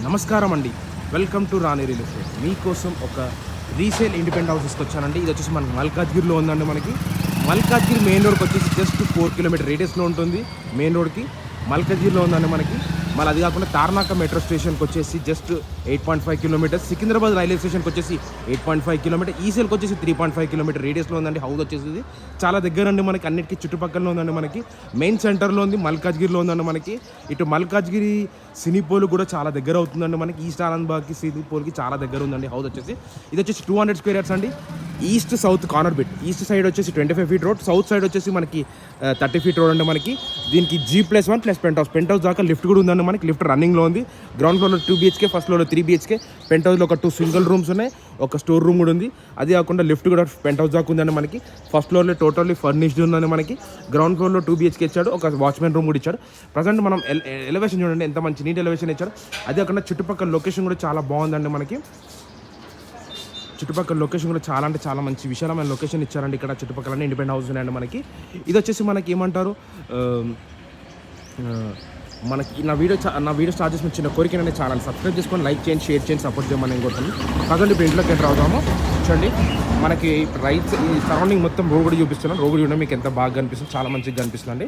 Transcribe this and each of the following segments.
నమస్కారం అండి. Welcome to Rani real estate. మీకోసం ఒక రీసేల్ ఇండిపెండెంట్ హౌస్ తీసుకొచ్చానండి. ఇది వచ్చేసి మనకి మల్కాజ్గిరిలో ఉందండి. మనకి మల్కాజ్గిరి మెయిన్ రోడ్కి వచ్చేసి జస్ట్ 4 కిలోమీటర్ రేడియస్లో ఉంటుంది. మెయిన్ రోడ్కి మల్కాజ్గిరిలో ఉందండి మనకి. మళ్ళీ అది కాకుండా తార్నాక మెట్రో స్టేషన్కి వచ్చేసి జస్ట్ 8.5 కిలోమీటర్స్. సికింద్రాబాద్ రైల్వే స్టేషన్కి వచ్చేసి 8.5 కిలోమీటర్. ఈసీఎల్కి వచ్చేసి 3.5 కిలోమీటర్ రేడియస్లో ఉందండి. హౌస్ వచ్చేసి చాలా దగ్గర అండి మనకి. అన్నిటికీ చుట్టుపక్కల ఉందండి మనకి. మెయిన్ సెంటర్లో ఉంది, మల్కాజ్గిరిలో ఉందండి మనకి. ఇటు మల్కాజ్గిరి సినీపోల్ కూడా చాలా దగ్గర అవుతుందండి మనకి. ఈస్ట్ ఆనంద్బాగ్కి సినీపోల్కి చాలా దగ్గర ఉందండి హౌస్ వచ్చేసి. ఇది వచ్చేసి 200 స్క్వేర్ యార్డ్స్ అండి. East south corner bit. East side వచ్చేసి 25 ఫీట్ రోడ్, సౌత్ సైడ్ వచ్చేసి మనకి 30 ఫీట్ రోడ్ అండి మనకి. దీనికి G+1 ప్లస్ పెంట్ హౌస్ దాకా లిఫ్ట్ కూడా ఉందండి మనకి. లిఫ్ట్ రన్నింగ్లో ఉంది. గ్రౌండ్ ఫ్లోర్లో 2 BHK, ఫస్ట్ ఫ్లోర్లో 3 BHK, పెంట్ హౌస్లో ఒక 2 సింగిల్ రూమ్స్ ఉన్నాయి, ఒక స్టోర్ రూమ్ కూడా ఉంది. అది కాకుండా లిఫ్ట్ కూడా పెంట్ హౌస్ దాకా ఉందండి మనకి. ఫస్ట్ ఫ్లోర్లో టోటల్లీ ఫర్నిష్డ్ ఉందండి మనకి. గ్రౌండ్ ఫ్లోర్లో 2 BHK ఇచ్చాడు, ఒక వాచ్మెన్ రూమ్ కూడా ఇచ్చాడు. ప్రజెంట్ మనం ఎలివేషన్ చూడండి ఎంత మంచి నీట్ ఎలివేషన్ ఇచ్చాడు. అదే కాకుండా చుట్టుపక్కల లొకేషన్ కూడా చాలా బాగుందండి మనకి. చుట్టుపక్కల లొకేషన్ కూడా చాలా అంటే చాలా మంచి విశాలమైన లొకేషన్ ఇచ్చారండి. ఇక్కడ చుట్టుపక్కల ఇండిపెండెంట్ హౌస్ ఉన్నాయండి మనకి. ఇది వచ్చేసి మనకి ఏమంటారు, మనకి నా వీడియో స్టార్ట్ చేసిన చిన్న కోరిక అనేది ఛానల్ సబ్స్క్రైబ్ చేసుకొని లైక్ చేయండి, షేర్ చేయండి, సపోర్ట్ చేయమని నేను కోరుతాను. ప్రజెంట్ ఇప్పుడు ఇంట్లోకి ఎంటర్ అవుదాము. చూడండి మనకి రైట్ ఈ సరౌండింగ్ మొత్తం రోడ్ కూడా చూపిస్తున్నాను. రోడ్ చూడండి మీకు ఎంత బాగా కనిపిస్తుంది, చాలా మంచిగా కనిపిస్తుందండి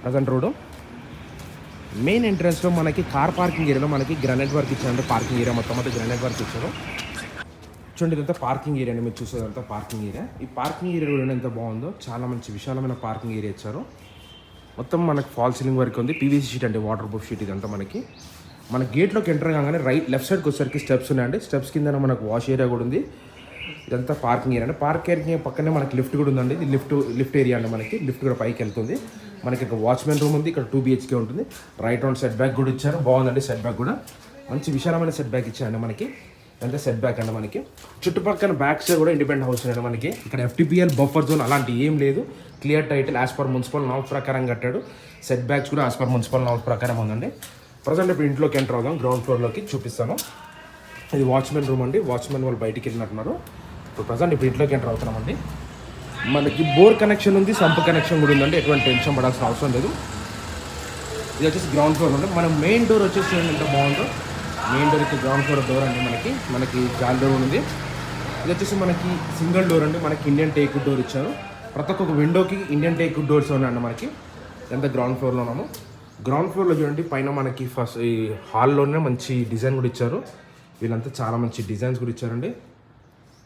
ప్రజెంట్ రోడ్డు. మెయిన్ ఎంట్రన్స్లో మనకి కార్ పార్కింగ్ ఏరియాలో మనకి గ్రానైట్ వర్క్ ఇచ్చారంటే పార్కింగ్ ఏరియా మొత్తం అంతా గ్రానైట్ వర్క్ ఇచ్చారు. చూడండి ఇదంతా పార్కింగ్ ఏరియా అండి. మీరు చూసేదంతా పార్కింగ్ ఏరియా. ఈ పార్కింగ్ ఏరియా కూడా ఎంత బాగుందో, చాలా మంచి విశాలమైన పార్కింగ్ ఏరియా ఇచ్చారు. మొత్తం మనకి ఫాల్ సీలింగ్ వర్క్ ఉంది. PVC షీట్ అంటే వాటర్ ప్రూఫ్ షీట్. ఇదంతా మనకి మన గేట్లోకి ఎంటర్ కాగానే లెఫ్ట్ సైడ్కి వచ్చేసరికి స్టెప్స్ ఉన్నాయండి. స్టెప్స్ కింద మనకు వాష్ ఏరియా కూడా ఉంది. ఇదంతా పార్కింగ్ ఏరియా అండి. పార్కింగ్ ఏరియా పక్కనే మనకి లిఫ్ట్ కూడా ఉందండి. ఇది లిఫ్ట్ ఏరియా అండి మనకి. లిఫ్ట్ కూడా పైకి వెళ్తుంది. మనకి ఇక్కడ వాచ్మెన్ రూమ్ ఉంది. ఇక్కడ 2 BHK ఉంటుంది. రైట్ రౌండ్ సెట్ బ్యాక్ కూడా ఇచ్చారు. బాగుందండి సెట్ బ్యాక్ కూడా. మంచి విశాలమైన సెట్ బ్యాక్ ఇచ్చారండి మనకి. ఎంత సెట్ బ్యాక్ అండి మనకి. చుట్టుపక్కల బ్యాక్ సైడ్ కూడా ఇండిపెండెంట్ హౌస్ అండి మనకి. ఇక్కడ FTPL బఫర్ జోన్ అలాంటి ఏం లేదు. Clear title as per municipal norms ప్రకారం కట్టాడు. సెట్ బ్యాక్స్ కూడా యాజ్ పర్ మున్సిపల్ నామ్స్ ప్రకారం ఉందండి. ప్రజెంట్ ఇప్పుడు ఇంట్లోకి ఎంటర్ అవుదాం. గ్రౌండ్ ఫ్లోర్లోకి చూపిస్తాను. ఇది వాచ్మెన్ రూమ్ అండి. వాచ్మెన్ వాళ్ళు బయటికి వెళ్ళినట్టున్నారు. ఇప్పుడు ప్రజెంట్ ఇప్పుడు ఇంట్లోకి ఎంటర్ అవుతున్నామండి. మనకి బోర్ కనెక్షన్ ఉంది, సంప్ కనెక్షన్ కూడా ఉందండి. ఎటువంటి టెన్షన్ పడాల్సిన అవసరం లేదు. ఇది వచ్చేసి గ్రౌండ్ ఫ్లోర్ ఉంది. మన మెయిన్ డోర్ వచ్చేసి ఎంత బాగుందో. మెయిన్ డోర్కి గ్రౌండ్ ఫ్లోర్ డోర్ అండి మనకి జాల్ డోర్ ఉంది. ఇది వచ్చేసి మనకి సింగిల్ డోర్ అండి. మనకి ఇండియన్ టేక్ డోర్ ఇచ్చారు. ప్రతి ఒక్క విండోకి ఇండియన్ టేక్ డోర్స్ ఉన్నాయండి మనకి. ఎంత గ్రౌండ్ ఫ్లోర్లో ఉన్నాము. గ్రౌండ్ ఫ్లోర్లో చూడండి పైన మనకి ఫస్ట్ ఈ హాల్లోనే మంచి డిజైన్ కూడా ఇచ్చారు. వీళ్ళంతా చాలా మంచి డిజైన్స్ కూడా ఇచ్చారండి.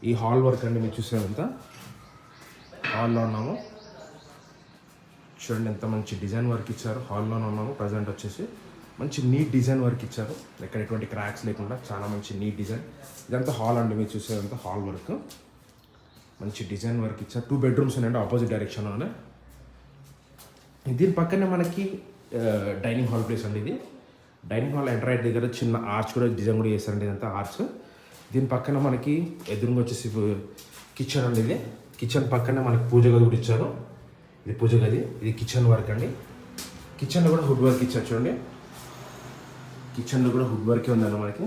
ఈ హాల్ వర్క్ అండి మీరు చూసేదంతా హాల్లో ఉన్నాము. చూడండి ఎంత మంచి డిజైన్ వర్క్ ఇచ్చారు. హాల్లోనే ఉన్నాము. ప్రజెంట్ వచ్చేసి మంచి నీట్ డిజైన్ వర్క్ ఇచ్చారు. ఎక్కడ ఎటువంటి క్రాక్స్ లేకుండా చాలా మంచి నీట్ డిజైన్. ఇదంతా హాల్ అండి మీరు చూసేదంతా హాల్ వర్క్. మంచి డిజైన్ వర్క్ ఇచ్చారు. 2 బెడ్రూమ్స్ ఉన్నాయండి ఆపోజిట్ డైరెక్షన్లోనే. దీని పక్కనే మనకి డైనింగ్ హాల్ ప్లేస్ అండి. ఇది డైనింగ్ హాల్ ఎంటర్ అయ్యే దగ్గర చిన్న ఆర్చ్ కూడా డిజైన్ కూడా చేశారండి. ఇదంతా ఆర్చ్. దీని పక్కన మనకి ఎదురుగా వచ్చేసి కిచెన్ అండి. ఇది కిచెన్ పక్కనే మనకి పూజ గది కూడా ఇచ్చారు. ఇది పూజ గది. ఇది కిచెన్ వర్క్ అండి. కిచెన్లో కూడా హుడ్ వర్క్ ఇచ్చారు. చూడండి కిచెన్లో కూడా హుడ్ వర్కే ఉందండి మనకి.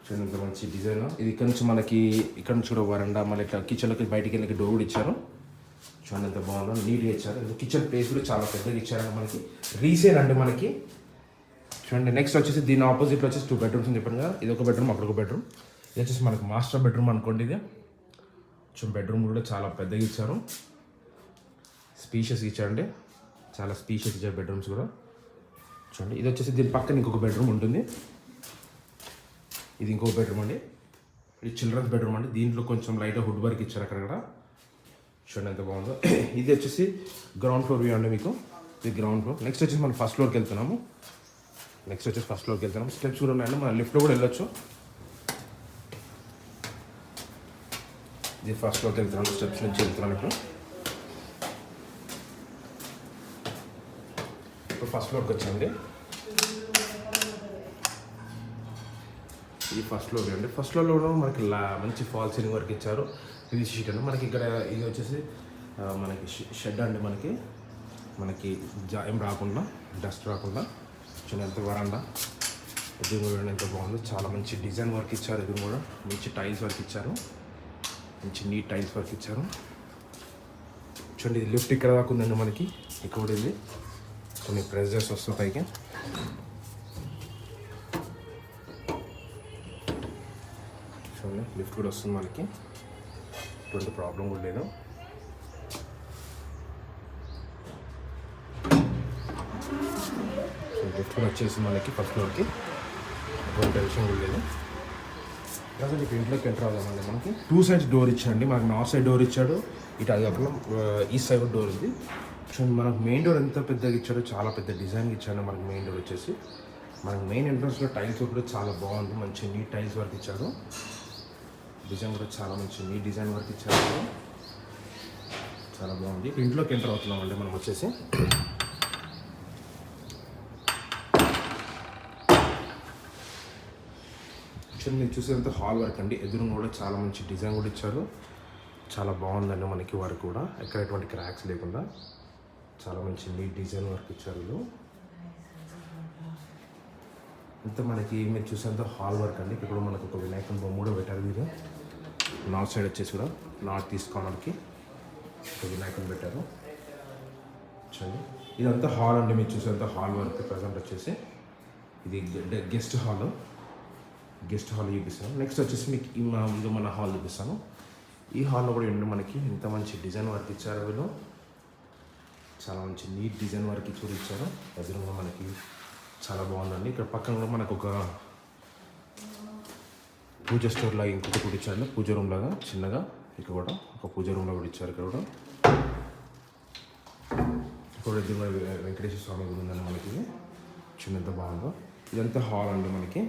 చూడండి ఇంత మంచి డిజైన్. ఇది ఇక్కడ నుంచి కూడా వరండా, మళ్ళీ ఇట్లా కిచెన్లోకి బయటికి వెళ్ళి డోర్ కూడా ఇచ్చారు. చూడండి ఎంత బాగుందో, నీట్గా ఇచ్చారు. కిచెన్ ప్లేస్ కూడా చాలా పెద్దగా ఇచ్చారండి మనకి. రీసేల్ అండి మనకి. చూడండి నెక్స్ట్ వచ్చేసి దీని ఆపోజిట్లో వచ్చేసి 2 బెడ్రూమ్స్ అని చెప్పాను కదా. ఇది ఒక బెడ్రూమ్, అక్కడ ఒక బెడ్రూమ్. ఇది వచ్చేసి మనకి మాస్టర్ బెడ్రూమ్ అనుకోండి. ఇది చూడండి బెడ్రూమ్ కూడా చాలా పెద్దగా ఇచ్చారు. స్పీషియస్ ఇచ్చారండి. చాలా స్పీషియస్ ఇచ్చారు బెడ్రూమ్స్ కూడా. చూడండి ఇది వచ్చేసి దీని పక్కన ఇంకొక బెడ్రూమ్ ఉంటుంది. ఇది ఇంకొక బెడ్రూమ్ అండి. ఇది చిల్డ్రన్స్ బెడ్రూమ్ అండి. దీంట్లో కొంచెం లైట్గా హుడ్ వర్క్ ఇచ్చారు అక్కడ. చూడండి ఎంత బాగుందో. ఇది వచ్చేసి గ్రౌండ్ ఫ్లోర్ వ్యూ అండి మీకు. ఇది గ్రౌండ్ ఫ్లోర్. నెక్స్ట్ వచ్చేసి మనం ఫస్ట్ ఫ్లోర్కి వెళ్తున్నాము. స్టెప్స్ కూడా ఉన్నాయండి. మనం లిఫ్ట్లో కూడా వెళ్ళొచ్చు. ఇది ఫస్ట్ ఫ్లోర్కి వెళ్తున్నాను. స్టెప్స్ నుంచి వెళ్తున్నాను ఇప్పుడు ఫస్ట్ ఫ్లోర్కి వచ్చామండి. ఇది ఫస్ట్ ఫ్లోర్ అండి. ఫస్ట్ ఫ్లోర్లో కూడా మనకి మంచి ఫాల్ సీలింగ్ వర్క్ ఇచ్చారు. PVC షీట్ అండి మనకి. ఇక్కడ ఇది వచ్చేసి మనకి షెడ్ అండి. మనకి ఏం రాకుండా, డస్ట్ రాకుండా. చూడండి ఎంత వరండా. ఇది కూడా ఎంత బాగుంది. చాలా మంచి డిజైన్ వర్క్ ఇచ్చారు. ఇది కూడా మంచి టైల్స్ వర్క్ ఇచ్చారు. మంచి నీట్ టైల్స్ వర్క్ ఇచ్చారు. చూడండి ఇది లిఫ్ట్ ఇక్కడ దాకా ఉందండి మనకి. ఇక్కడ ఇది కొన్ని ప్రెజర్స్ వస్తాయి పైకి. చూడండి లిఫ్ట్ కూడా వస్తుంది మనకి, ఎటువంటి ప్రాబ్లం కూడా లేదు. లిఫ్ట్ కూడా వచ్చేసి మనకి ఫస్ట్ ఫ్లోర్కి, ఎటువంటి విషయం కూడా లేదు. ప్రజెంట్ ఇప్పుడు ఇంట్లోకి ఎంటర్ అవుదామండి. మనకి 2 సైడ్స్ డోర్ ఇచ్చాడండి. మనకి నార్త్ సైడ్ డోర్ ఇచ్చాడు, ఇటు అది కాకుండా ఈస్ట్ సైడ్ డోర్ ఉంది. చూడండి మనకు మెయిన్ డోర్ ఎంత పెద్దగా ఇచ్చాడో, చాలా పెద్ద డిజైన్ ఇచ్చాడు మనకి మెయిన్ డోర్ వచ్చేసి. మనకి మెయిన్ ఎంట్రన్స్లో టైల్స్ కూడా చాలా బాగుంది, మంచి నీట్ టైల్స్ వర్క్ ఇచ్చాడు. డిజైన్ కూడా చాలా మంచి నీట్ డిజైన్ వర్క్ ఇచ్చాడు, చాలా బాగుంది. ఇప్పుడు ఇంట్లోకి ఎంటర్ అవుతున్నామండి మనం వచ్చేసి. చూడండి మీరు చూసేంత హాల్ వర్క్ అండి. ఎదురుగా కూడా చాలా మంచి డిజైన్ కూడా ఇచ్చారు, చాలా బాగుందండి మనకి వర్క్ కూడా, ఎక్కడ ఎటువంటి క్రాక్స్ లేకుండా చాలా మంచి నీట్ డిజైన్ వర్క్ ఇచ్చారు వీళ్ళు. ఇంత మనకి మీరు చూసేంత హాల్ వర్క్ అండి. ఇక్కడ కూడా మనకు ఒక వినాయకుని బొమ్మ కూడా పెట్టారు వీళ్ళు. నార్త్ సైడ్ వచ్చేసి కూడా నార్త్ ఈస్ట్ కార్నర్కి ఒక వినాయకుని పెట్టారు. చూడండి ఇదంతా హాల్ అండి. మీరు చూసేంత హాల్ వర్క్ ప్రజెంట్ వచ్చేసి ఇది గెస్ట్ హాల్ చూపిస్తాను. నెక్స్ట్ వచ్చేసి మీకు ఇది మన హాల్ చూపిస్తాను. ఈ హాల్లో కూడా ఏంటంటే మనకి ఇంత మంచి డిజైన్ వర్క్ ఇచ్చారు వీళ్ళు, చాలా మంచి నీట్ డిజైన్ వర్క్ ఇచ్చారు. ఎదురుగా మనకి చాలా బాగుందండి. ఇక్కడ పక్కన కూడా మనకు ఒక పూజ స్టోర్ లాగా ఇంకొక కూడా ఇచ్చారు, పూజ రూమ్ లాగా చిన్నగా. ఇక్కడ కూడా ఒక పూజ రూమ్ లాగా కూడా ఇచ్చారు. ఇక్కడ కూడా ఎదురుగా వెంకటేశ్వర స్వామి కూడా ఉందండి మనకి, చిన్నంత బాగుందో. ఇదంతా హాల్ అండి మనకి.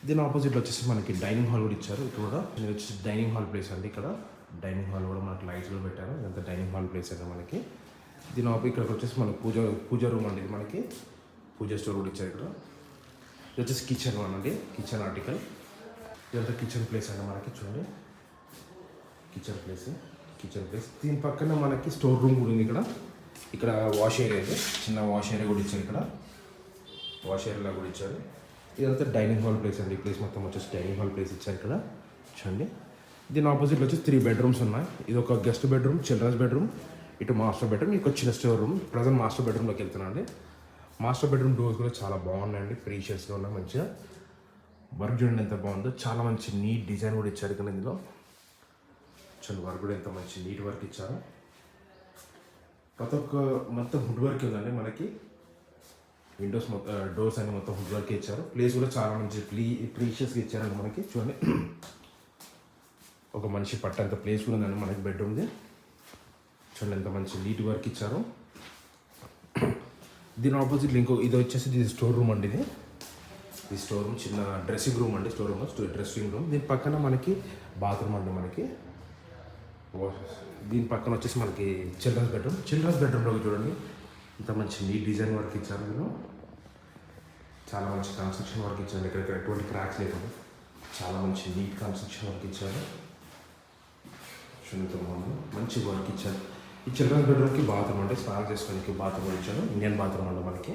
దీని ఆపోజిట్లో వచ్చేసి మనకి డైనింగ్ హాల్ కూడా ఇచ్చారు. ఇక్కడ కూడా ఇది వచ్చేసి డైనింగ్ హాల్ ప్లేస్ అండి. ఇక్కడ డైనింగ్ హాల్ కూడా మనకి లైట్స్ కూడా పెట్టారు. ఇదంతా డైనింగ్ హాల్ ప్లేస్ అండి మనకి. దీని ఇక్కడికి వచ్చేసి మనకి పూజ రూమ్ అండి. ఇది మనకి పూజ స్టోర్ కూడా ఇచ్చారు. ఇక్కడ ఇది వచ్చేసి కిచెన్ అండి, కిచెన్ ఆర్టికల్. ఇదంతా కిచెన్ ప్లేస్ అండి మనకి. చూడండి కిచెన్ ప్లేస్. దీని పక్కన మనకి స్టోర్ రూమ్ కూడా ఉంది. ఇక్కడ వాష్ ఏరియా అయితే చిన్న వాష్ ఏరియా కూడా ఇచ్చారు. ఇక్కడ వాష్ ఏరియాలో కూడా ఇచ్చారు. ఇదంతా డైనింగ్ హాల్ ప్లేస్ అండి. ఈ ప్లేస్ మొత్తం వచ్చేసి డైనింగ్ హాల్ ప్లేస్ ఇచ్చారు ఇక్కడ. చూడండి దీని ఆపోజిట్లో వచ్చేసి 3 బెడ్రూమ్స్ ఉన్నాయి. ఇది ఒక గెస్ట్ బెడ్రూమ్, చిల్డ్రన్స్ బెడ్రూమ్, ఇటు మాస్టర్ బెడ్రూమ్, ఇంకొక చిన్న స్టోర్ రూమ్. ప్రజెంట్ మాస్టర్ బెడ్రూమ్లోకి వెళ్తున్నాను అండి. మాస్టర్ బెడ్రూమ్ డోర్స్ కూడా చాలా బాగున్నాయండి, ప్రీషియస్గా ఉన్నాయి. మంచిగా వర్క్ చూడండి ఎంత బాగుందో, చాలా మంచి నీట్ డిజైన్ కూడా ఇచ్చారు ఇక్కడ. ఇందులో చూడండి వర్క్ కూడా ఎంత మంచి నీట్ వర్క్ ఇచ్చారు. ప్రతి ఒక్క మొత్తం వుడ్ వర్క్ ఉందండి మనకి. విండోస్ మొత్తం డోర్స్ అన్ని మొత్తం వుడ్ వర్క్ ఇచ్చారు. ప్లేస్ కూడా చాలా మంచి ప్రీషియస్గా ఇచ్చారండి మనకి. చూడండి ఒక మనిషి పట్టంత ప్లేస్ కూడా ఉందండి మనకి బెడ్రూమ్ది. చూడండి ఎంత మంచి నీట్ వర్క్ ఇచ్చారు. దీని ఆపోజిట్లో ఇది వచ్చేసి ఇది స్టోర్ రూమ్ అండి. ఇది స్టోర్ రూమ్, చిన్న డ్రెస్సింగ్ రూమ్ అండి. Dressing room. దీని పక్కన మనకి బాత్రూమ్ అండి మనకి. దీని పక్కన వచ్చేసి మనకి చిల్డ్రన్స్ బెడ్రూమ్లో చూడండి ఇంత మంచి నీట్ డిజైన్ వర్క్ ఇచ్చారు మీరు. చాలా మంచి కన్స్ట్రక్షన్ వర్క్ ఇచ్చారు. ఇక్కడ ఎటువంటి క్రాక్స్ లేకుండా చాలా మంచి నీట్ కన్స్ట్రక్షన్ వర్క్ ఇచ్చారు. చూడండి బాగుంది, మంచి వర్క్ ఇచ్చారు. ఈ చిల్డ్రన్స్ బెడ్రూమ్కి బాత్రూమ్ అంటే స్నానం చేసుకోవడానికి బాత్రూమ్ ఇచ్చారు. ఇండియన్ బాత్రూమ్ అండి మనకి.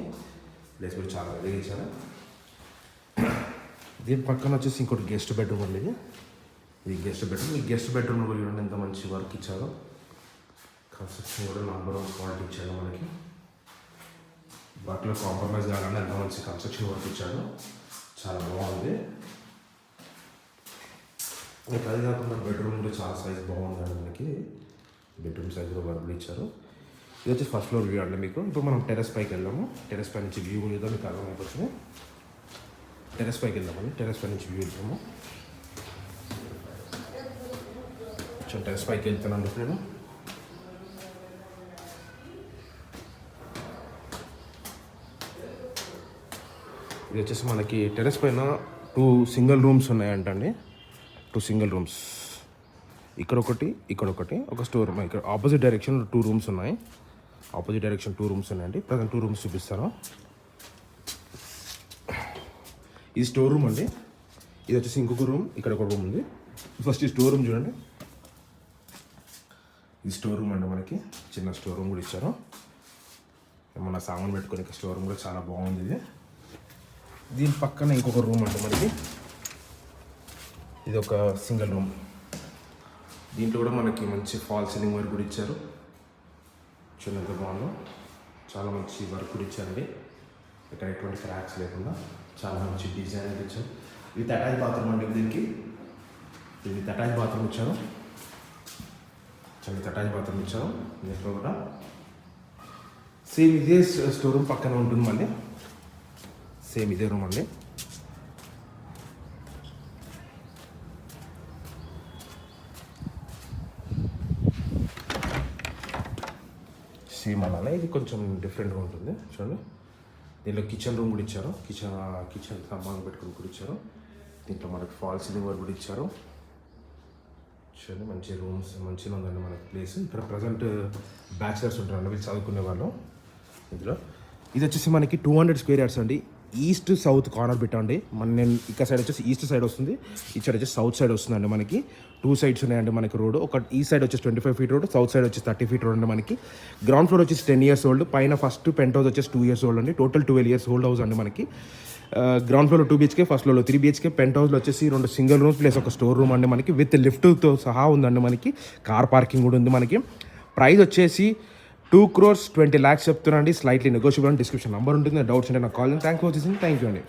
ప్లేస్ కూడా చాలా పెద్దగా ఇచ్చారు. దీని పక్కన వచ్చేసి ఇంకోటి గెస్ట్ బెడ్రూమ్ అండి. ఇది గెస్ట్ బెడ్రూమ్. ఈ గెస్ట్ బెడ్రూమ్లో కూడా ఎంత మంచి వర్క్ ఇచ్చారు. కన్స్ట్రక్షన్ కూడా నంబర్ 1 క్వాలిటీ ఇచ్చారు మనకి. వాటిలో కాంప్రమైజ్ కాకుండా ఎంత మంచి కన్స్ట్రక్షన్ వర్క్ ఇచ్చారు, చాలా బాగుంది. ఇంకా అది కాకుండా బెడ్రూమ్ కూడా చాలా సైజ్ బాగుందండి మనకి. బెడ్రూమ్ సైజ్ కూడా వర్క్ ఇచ్చారు. ఇది వచ్చి ఫస్ట్ ఫ్లోర్ వ్యూ అండి మీకు. ఇప్పుడు మనం టెర్రస్ పైకి వెళ్దాము. టెర్రస్ పై నుంచి వ్యూ కూడా మీకు అర్థమైపోతుంది. టెర్రస్ పైకి వెళ్దామండి. టెర్రస్ పై నుంచి వ్యూ వెళ్తాము. టెర్రస్ పైకి వెళ్తానండి ఇప్పుడు నేను. ఇది వచ్చేసి మనకి టెర్రస్ పైన 2 సింగిల్ రూమ్స్ ఉన్నాయంటండి. 2 సింగిల్ రూమ్స్, ఇక్కడ ఒకటి, ఒక స్టోర్ రూమ్. ఇక్కడ ఆపోజిట్ డైరెక్షన్ 2 రూమ్స్ ఉన్నాయి. ఉన్నాయండి. ప్రజెంట్ 2 రూమ్స్ చూపిస్తాను. ఇది స్టోర్ రూమ్ అండి. ఇది వచ్చేసి ఇంకొక రూమ్, ఇక్కడ ఒక రూమ్ ఉంది. ఫస్ట్ ఈ స్టోర్ రూమ్ చూడండి. ఇది స్టోర్ రూమ్ అండి మనకి. చిన్న స్టోర్ రూమ్ కూడా ఇచ్చారు. ఏమన్నా సామాన్ పెట్టుకునే స్టోర్ రూమ్ కూడా చాలా బాగుంది ఇది. దీని పక్కన ఇంకొక రూమ్ అండి మనకి. ఇది ఒక సింగిల్ రూమ్. దీంట్లో కూడా మనకి మంచి ఫాల్ సీలింగ్ వర్క్ కూడా ఇచ్చారు. చిన్నగా బాగుంది, చాలా మంచి వర్క్ కూడా ఇచ్చారండి. ఇక్కడ ఎటువంటి క్రాక్స్ లేకుండా చాలా మంచి డిజైన్ ఇచ్చారు. విత్ అటాచ్ బాత్రూమ్ అండి దీనికి. ఇది అటాచ్ బాత్రూమ్ ఇచ్చారు. చాలా అటాచ్ బాత్రూమ్ ఇచ్చారు. దీంట్లో కూడా సేమ్ ఇదే స్టోర్ రూమ్ పక్కన ఉంటుంది. మళ్ళీ సేమ్ ఇదే రూమ్ అండి. సేమ్ అలానే ఇది కొంచెం డిఫరెంట్గా ఉంటుంది. చూడండి, దీంట్లో కిచెన్ రూమ్ కూడా ఇచ్చారు. కిచెన్ సామాన్లు పెట్టుకుని కూడా ఇచ్చారు. దీంట్లో మనకి ఫాల్ సీలింగ్ వర్క్ కూడా ఇచ్చారు. చూడండి, మంచి రూమ్స్ మంచిగా ఉందండి మనకి ప్లేస్. ఇక్కడ ప్రజెంట్ బ్యాచిలర్స్ ఉంటారండి, వీళ్ళు చదువుకునే వాళ్ళు. ఇందులో ఇది వచ్చేసి మనకి 200 స్క్వేర్ యార్డ్స్ అండి. ఈస్ట్ సౌత్ కార్నర్ పెట్టండి. నేను ఇక్కడ సైడ్ వచ్చేసి ఈస్ట్ సైడ్ వస్తుంది, ఈ సైడ్ వచ్చేసి సౌత్ సైడ్ వస్తుందండి. మనకి 2 సైడ్స్ ఉన్నాయండి మనకి రోడ్. ఒక ఈ సైడ్ వచ్చేసి 25 ఫీట్ రోడ్, సౌత్ సైడ్ వచ్చేసి 30 ఫీట్ రోడ్ అండి. మనకి గ్రౌండ్ ఫ్లోర్ వచ్చేసి 10 ఇయర్స్ ఓల్డ్, పైన ఫస్ట్ పెంట్ హౌస్ వచ్చేసి 2 ఇయర్స్ ఓల్డ్ అండి. టోటల్ 12 ఇయర్స్ ఓల్డ్ హౌస్ అండి మనకి. గ్రౌండ్ ఫ్లోర్ 2 BHK, ఫస్ట్ ఫ్లోర్లో 3 BHK, పెంట్ హౌస్లో వచ్చేసి 2 సింగిల్ రూమ్స్ ప్లస్ ఒక స్టోర్ రూమ్ అండి మనకి. విత్ లిఫ్ట్తో సహా ఉందండి మనకి. కార్ పార్కింగ్ కూడా ఉంది మనకి. ప్రైస్ వచ్చేసి 2,20,00,000 చెప్తున్నాండి. స్లైట్లీ నెగోషియబుల్ అని డిస్క్రిప్షన్ నెంబర్ ఉంటుంది. డౌట్స్ ఉంటే నాకు కాల్ చేయండి. థ్యాంక్ యూ అండి.